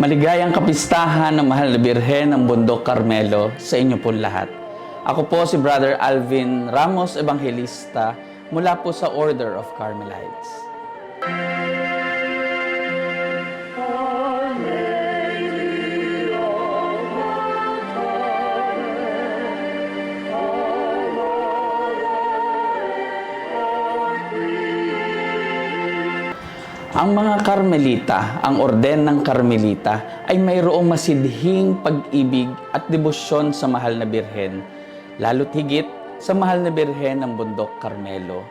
Maligayang kapistahan ng Mahal na Birhen ng Bundok Carmelo sa inyo po lahat. Ako po si Brother Alvin Ramos Evangelista mula po sa Order of Carmelites. Ang mga Karmelita, ang orden ng Karmelita, ay mayroong masidhing pag-ibig at debosyon sa Mahal na Birhen, lalo't higit sa Mahal na Birhen ng Bundok Carmelo.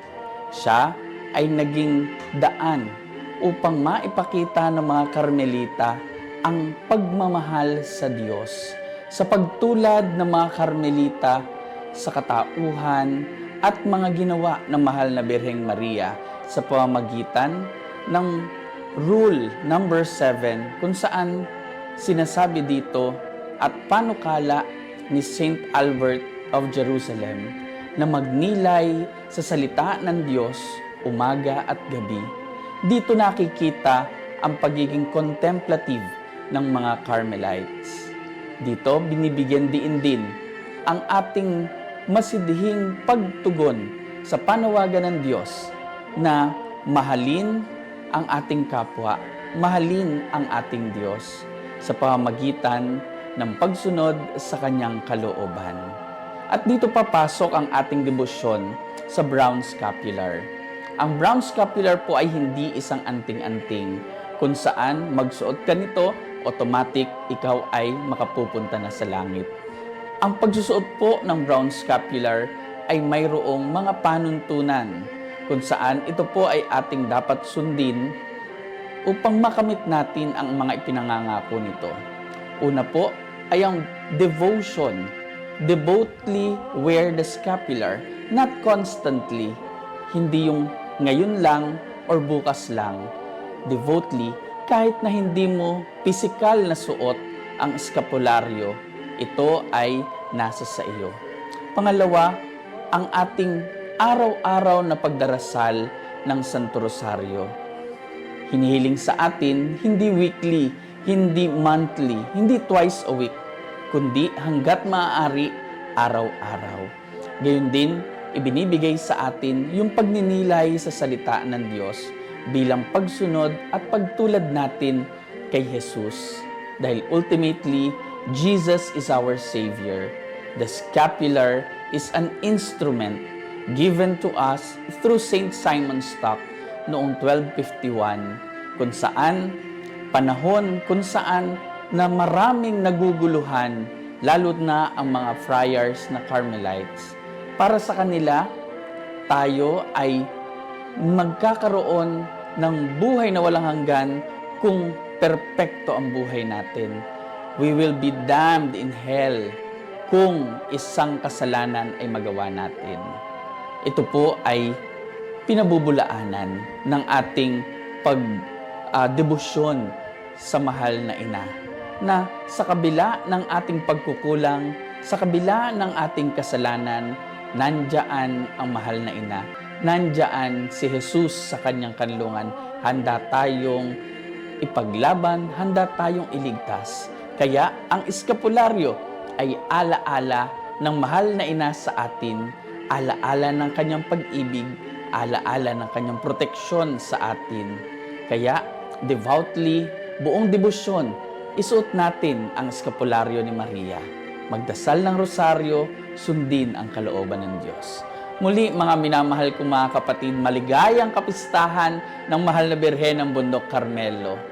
Siya ay naging daan upang maipakita ng mga Karmelita ang pagmamahal sa Diyos, sa pagtulad ng mga Karmelita sa katauhan at mga ginawa ng Mahal na Birheng Maria sa pamamagitan ng Rule number 7 kung saan sinasabi dito at panukala ni Saint Albert of Jerusalem na magnilay sa salita ng Diyos umaga at gabi. Dito nakikita ang pagiging contemplative ng mga Carmelites. Dito binibigyan diin din ang ating masidhing pagtugon sa panawagan ng Diyos na mahalin ang ating kapwa, mahalin ang ating Diyos sa pamamagitan ng pagsunod sa Kanyang kalooban. At dito papasok ang ating debosyon sa brown scapular. Ang brown scapular po ay hindi isang anting-anting kung saan magsuot ka nito, automatic ikaw ay makapupunta na sa langit. Ang pagsusuot po ng brown scapular ay mayroong mga panuntunan kung saan ito po ay ating dapat sundin upang makamit natin ang mga ipinangangako nito. Una po ay ang devotion. Devotedly wear the scapular, not constantly. Hindi yung ngayon lang or bukas lang. Devotedly, kahit na hindi mo pisikal na suot ang eskapularyo, ito ay nasa sa iyo. Pangalawa, ang ating araw-araw na pagdarasal ng Santo Rosario. Hinihiling sa atin, hindi weekly, hindi monthly, hindi twice a week, kundi hanggat maaari, araw-araw. Gayon din, ibinibigay sa atin yung pagninilay sa salita ng Diyos bilang pagsunod at pagtulad natin kay Jesus. Dahil ultimately, Jesus is our Savior. The scapular is an instrument given to us through Saint Simon Stock noong 1251, kung saan panahon kung saan na maraming naguguluhan, lalo na ang mga friars na Carmelites. Para sa kanila, tayo ay magkakaroon ng buhay na walang hanggan kung perpekto ang buhay natin. We will be damned in hell kung isang kasalanan ay magawa natin. Ito po ay pinabubulaanan ng ating pagdebosyon sa mahal na ina, na sa kabila ng ating pagkukulang, sa kabila ng ating kasalanan, nandyan ang mahal na ina. Nandyan si Jesus sa kanyang kanlungan. Handa tayong ipaglaban, handa tayong iligtas. Kaya ang eskapularyo ay alaala ng mahal na ina sa atin, alaala ng kanyang pag-ibig, alaala ng kanyang proteksyon sa atin. Kaya, devoutly, buong debosyon, isuot natin ang eskapularyo ni Maria. Magdasal ng rosaryo, sundin ang kalooban ng Diyos. Muli, mga minamahal kong mga kapatid, maligayang kapistahan ng Mahal na Birhen ng Bundok Carmelo.